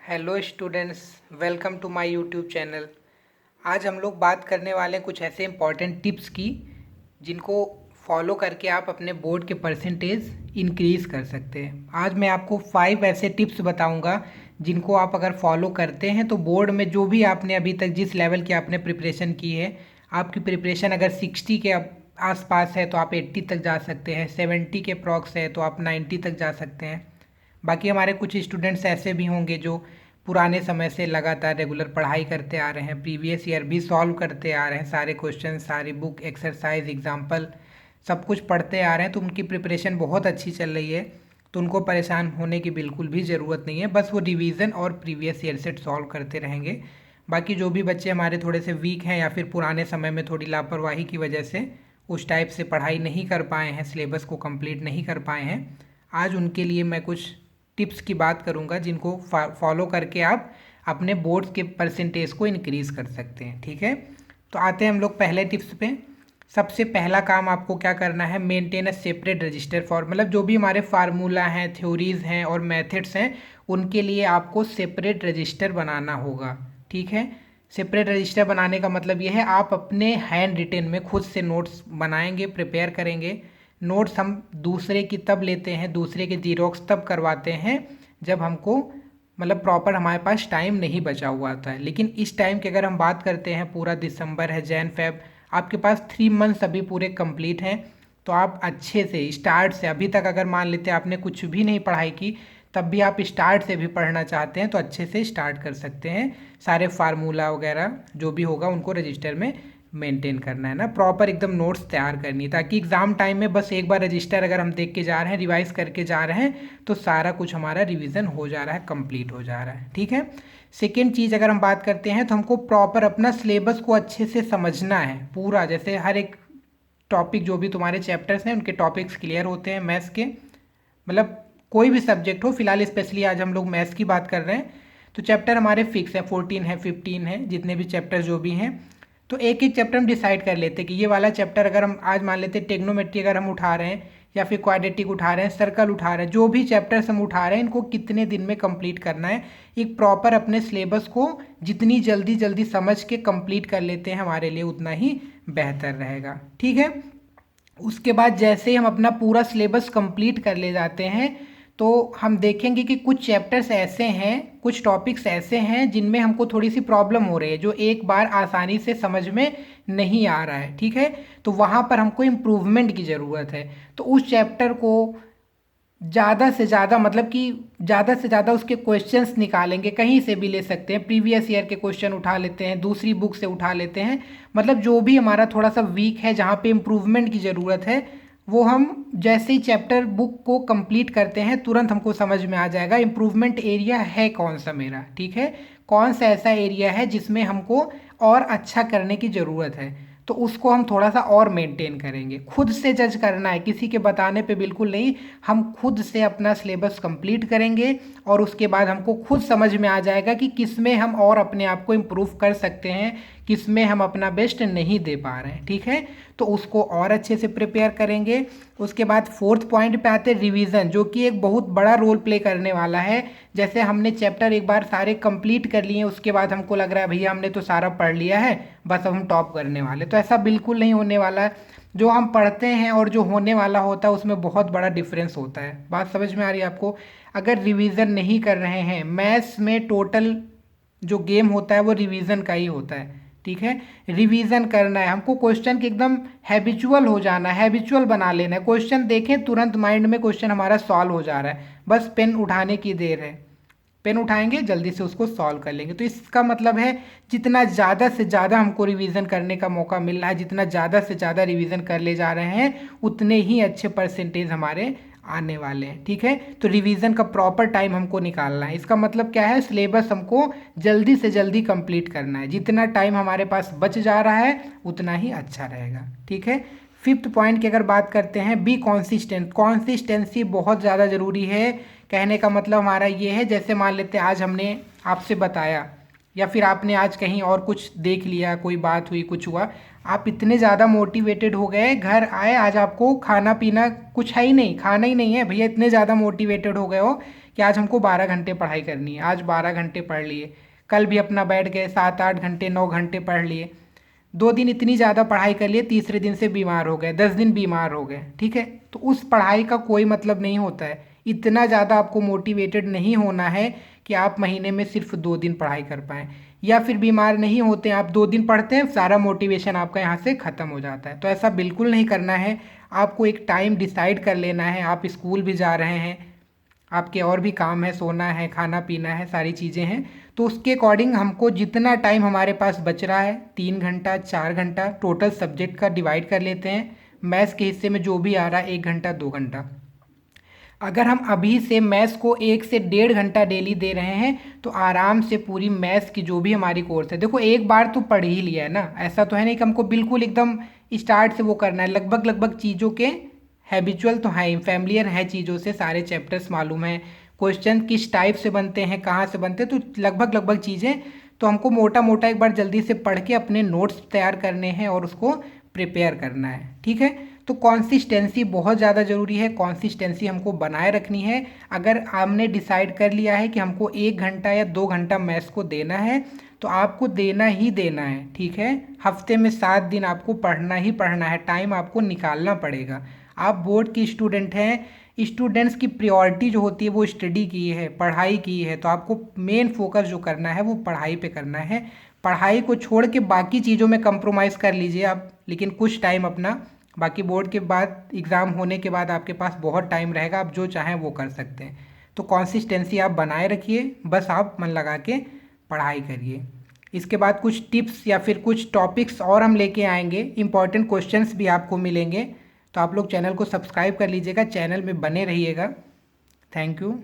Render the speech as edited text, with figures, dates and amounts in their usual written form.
Hello students, welcome to my YouTube channel. आज हम लोग बात करने वाले हैं कुछ ऐसे इम्पॉर्टेंट टिप्स की जिनको फॉलो करके आप अपने बोर्ड के परसेंटेज इंक्रीज़ कर सकते हैं। आज मैं आपको 5 ऐसे टिप्स बताऊंगा जिनको आप अगर फॉलो करते हैं तो बोर्ड में जो भी आपने अभी तक जिस लेवल की आपने प्रिपरेशन की है, आपकी प्रिपरेशन अगर 60 के आसपास है तो आप 80 तक जा सकते हैं, 70 के अप्रॉक्स है तो आप 90 तक जा सकते हैं। बाकी हमारे कुछ स्टूडेंट्स ऐसे भी होंगे जो पुराने समय से लगातार रेगुलर पढ़ाई करते आ रहे हैं, प्रीवियस ईयर भी सॉल्व करते आ रहे हैं, सारे क्वेश्चन, सारी बुक, एक्सरसाइज, एग्जाम्पल सब कुछ पढ़ते आ रहे हैं, तो उनकी प्रिपरेशन बहुत अच्छी चल रही है। तो उनको परेशान होने की बिल्कुल भी ज़रूरत नहीं है, बस वो रिवीजन और प्रीवियस ईयर से सॉल्व करते रहेंगे। बाकी जो भी बच्चे हमारे थोड़े से वीक हैं या फिर पुराने समय में थोड़ी लापरवाही की वजह से उस टाइप से पढ़ाई नहीं कर पाए हैं, सिलेबस को कंप्लीट नहीं कर पाए हैं, आज उनके लिए मैं कुछ टिप्स की बात करूंगा जिनको फॉलो करके आप अपने बोर्ड्स के परसेंटेज को इंक्रीज़ कर सकते हैं। ठीक है, तो आते हैं हम लोग पहले टिप्स पे। सबसे पहला काम आपको क्या करना है, maintain a separate register for, मतलब जो भी हमारे फार्मूला हैं, थ्योरीज हैं और मेथड्स हैं, उनके लिए आपको सेपरेट रजिस्टर बनाना होगा। ठीक है, सेपरेट रजिस्टर बनाने का मतलब ये है आप अपने हैंड रिटेन में खुद से नोट्स बनाएंगे, प्रिपेयर करेंगे। नोट्स हम दूसरे की तब लेते हैं, दूसरे के जीरोक्स तब करवाते हैं जब हमको मतलब प्रॉपर हमारे पास टाइम नहीं बचा हुआ था। लेकिन इस टाइम की अगर हम बात करते हैं, पूरा दिसंबर है, जैन फेब, आपके पास 3 मंथ्स अभी पूरे कंप्लीट हैं। तो आप अच्छे से स्टार्ट से, अभी तक अगर मान लेते हैं आपने कुछ भी नहीं पढ़ाई की, तब भी आप स्टार्ट से भी पढ़ना चाहते हैं तो अच्छे से स्टार्ट कर सकते हैं। सारे फार्मूला वगैरह जो भी होगा उनको रजिस्टर में मेंटेन करना है ना, प्रॉपर एकदम नोट्स तैयार करनी है, ताकि एग्ज़ाम टाइम में बस एक बार रजिस्टर अगर हम देख के जा रहे हैं, रिवाइज करके जा रहे हैं, तो सारा कुछ हमारा रिवीजन हो जा रहा है, कंप्लीट हो जा रहा है। ठीक है, सेकेंड चीज़ अगर हम बात करते हैं तो हमको प्रॉपर अपना सिलेबस को अच्छे से समझना है पूरा। जैसे हर एक टॉपिक, जो भी तुम्हारे चैप्टर्स हैं उनके टॉपिक्स क्लियर होते हैं मैथ्स के, मतलब कोई भी सब्जेक्ट हो, फिलहाल स्पेशली आज हम लोग मैथ्स की बात कर रहे हैं, तो चैप्टर हमारे फिक्स है, 14 है, 15 है, जितने भी चैप्टर जो भी हैं, तो एक एक चैप्टर हम डिसाइड कर लेते हैं कि ये वाला चैप्टर अगर हम आज मान लेते हैं टेक्नोमेट्री अगर हम उठा रहे हैं, या फिर क्वाड्रेटिक उठा रहे हैं, सर्कल उठा रहे हैं, जो भी चैप्टर्स हम उठा रहे हैं इनको कितने दिन में कंप्लीट करना है। एक प्रॉपर अपने सिलेबस को जितनी जल्दी जल्दी समझ के कंप्लीट कर लेते हैं, हमारे लिए उतना ही बेहतर रहेगा। ठीक है, उसके बाद जैसे हम अपना पूरा सिलेबस कंप्लीट कर ले जाते हैं, तो हम देखेंगे कि कुछ चैप्टर्स ऐसे हैं, कुछ टॉपिक्स ऐसे हैं जिनमें हमको थोड़ी सी प्रॉब्लम हो रही है, जो एक बार आसानी से समझ में नहीं आ रहा है। ठीक है, तो वहाँ पर हमको इम्प्रूवमेंट की ज़रूरत है। तो उस चैप्टर को ज़्यादा से ज़्यादा, मतलब कि ज़्यादा से ज़्यादा उसके क्वेश्चंस निकालेंगे, कहीं से भी ले सकते हैं, प्रीवियस ईयर के क्वेश्चन उठा लेते हैं, दूसरी बुक से उठा लेते हैं, मतलब जो भी हमारा थोड़ा सा वीक है, जहाँ पे इम्प्रूवमेंट की ज़रूरत है, वो हम जैसे ही चैप्टर बुक को कंप्लीट करते हैं तुरंत हमको समझ में आ जाएगा इम्प्रूवमेंट एरिया है कौन सा मेरा। ठीक है, कौन सा ऐसा एरिया है जिसमें हमको और अच्छा करने की ज़रूरत है, तो उसको हम थोड़ा सा और मेंटेन करेंगे। खुद से जज करना है, किसी के बताने पे बिल्कुल नहीं, हम खुद से अपना सिलेबस कंप्लीट करेंगे और उसके बाद हमको खुद समझ में आ जाएगा कि किस में हम और अपने आप को इम्प्रूव कर सकते हैं, किस में हम अपना बेस्ट नहीं दे पा रहे हैं। ठीक है, तो उसको और अच्छे से प्रिपेयर करेंगे। उसके बाद फोर्थ पॉइंट पे आते हैं रिवीजन, जो कि एक बहुत बड़ा रोल प्ले करने वाला है। जैसे हमने चैप्टर एक बार सारे कंप्लीट कर लिए, उसके बाद हमको लग रहा है भैया हमने तो सारा पढ़ लिया है, बस अब हम टॉप करने वाले, तो ऐसा बिल्कुल नहीं होने वाला है। जो हम पढ़ते हैं और जो होने वाला होता है उसमें बहुत बड़ा डिफरेंस होता है। बात समझ में आ रही है आपको? अगर रिवीजन नहीं कर रहे हैं, मैथ्स में टोटल जो गेम होता है वो रिवीजन का ही होता है। ठीक है, रिवीजन करना है हमको, क्वेश्चन के एकदम हैबिचुअल हो जाना है, हैबिचुअल बना लेना है। क्वेश्चन देखें तुरंत माइंड में क्वेश्चन हमारा सॉल्व हो जा रहा है, बस पेन उठाने की देर है, पेन उठाएंगे जल्दी से उसको सॉल्व कर लेंगे। तो इसका मतलब है जितना ज़्यादा से ज़्यादा हमको रिवीजन करने का मौका मिल रहा है, जितना ज़्यादा से ज़्यादा रिवीजन कर ले जा रहे हैं, उतने ही अच्छे परसेंटेज हमारे आने वाले हैं। ठीक है, तो रिवीजन का प्रॉपर टाइम हमको निकालना है। इसका मतलब क्या है, सिलेबस हमको जल्दी से जल्दी कंप्लीट करना है, जितना टाइम हमारे पास बच जा रहा है उतना ही अच्छा रहेगा। ठीक है, फिफ्थ पॉइंट की अगर बात करते हैं, बी कॉन्सिस्टेंट। कॉन्सिस्टेंसी बहुत ज़्यादा ज़रूरी है। कहने का मतलब हमारा ये है, जैसे मान लेते हैं आज हमने आपसे बताया, या फिर आपने आज कहीं और कुछ देख लिया, कोई बात हुई, कुछ हुआ, आप इतने ज़्यादा मोटिवेटेड हो गए, घर आए, आज आपको खाना पीना कुछ है ही नहीं, खाना ही नहीं है भैया, इतने ज़्यादा मोटिवेटेड हो गए हो कि आज हमको 12 घंटे पढ़ाई करनी है, आज 12 घंटे पढ़ लिए, कल भी अपना बैठ गए 7-8 घंटे 9 घंटे पढ़ लिए, 2 दिन इतनी ज़्यादा पढ़ाई कर लिए, तीसरे दिन से बीमार हो गए, 10 दिन बीमार हो गए, ठीक है। तो उस पढ़ाई का कोई मतलब नहीं होता है। इतना ज़्यादा आपको मोटिवेटेड नहीं होना है कि आप महीने में सिर्फ 2 दिन पढ़ाई कर पाएँ, या फिर बीमार नहीं होते हैं आप 2 दिन पढ़ते हैं, सारा मोटिवेशन आपका यहाँ से ख़त्म हो जाता है। तो ऐसा बिल्कुल नहीं करना है। आपको एक टाइम डिसाइड कर लेना है। आप स्कूल भी जा रहे हैं, आपके और भी काम है, सोना है, खाना पीना है, सारी चीज़ें हैं, तो उसके अकॉर्डिंग हमको जितना टाइम हमारे पास बच रहा है, 3 घंटा 4 घंटा टोटल सब्जेक्ट का डिवाइड कर लेते हैं। मैथ्स के हिस्से में जो भी आ रहा है 1 घंटा 2 घंटा, अगर हम अभी से मैथ्स को 1 से 1.5 घंटा डेली दे रहे हैं तो आराम से पूरी मैथ्स की जो भी हमारी कोर्स है, देखो एक बार तो पढ़ ही लिया है ना, ऐसा तो है नहीं कि हमको बिल्कुल एकदम स्टार्ट से वो करना है। लगभग चीज़ों के हैबिचुअल तो हैं, फैमिलियर है चीज़ों से, सारे चैप्टर्स मालूम है, क्वेश्चन किस टाइप से बनते हैं, कहाँ से बनते हैं, तो लगभग चीज़ें तो हमको मोटा मोटा एक बार जल्दी से पढ़ के अपने नोट्स तैयार करने हैं और उसको प्रिपेयर करना है, ठीक है। तो कॉन्सिस्टेंसी बहुत ज़्यादा ज़रूरी है, कॉन्सिस्टेंसी हमको बनाए रखनी है। अगर हमने डिसाइड कर लिया है कि हमको 1 घंटा या 2 घंटा मैथ्स को देना है तो आपको देना ही देना है, ठीक है। हफ्ते में 7 दिन आपको पढ़ना ही पढ़ना है, टाइम आपको निकालना पड़ेगा। आप बोर्ड की स्टूडेंट हैं, स्टूडेंट्स की प्रायोरिटी जो होती है वो स्टडी की है, पढ़ाई की है, तो आपको मेन फोकस जो करना है वो पढ़ाई पे करना है। पढ़ाई को छोड़ के बाकी चीज़ों में कंप्रोमाइज़ कर लीजिए आप, लेकिन कुछ टाइम अपना, बाकी बोर्ड के बाद एग्ज़ाम होने के बाद आपके पास बहुत टाइम रहेगा, आप जो चाहें वो कर सकते हैं। तो कंसिस्टेंसी आप बनाए रखिए, बस आप मन लगा के पढ़ाई करिए। इसके बाद कुछ टिप्स या फिर कुछ टॉपिक्स और हम लेके आएंगे, इंपॉर्टेंट क्वेश्चंस भी आपको मिलेंगे, तो आप लोग चैनल को सब्सक्राइब कर लीजिएगा, चैनल में बने रहिएगा। Thank you.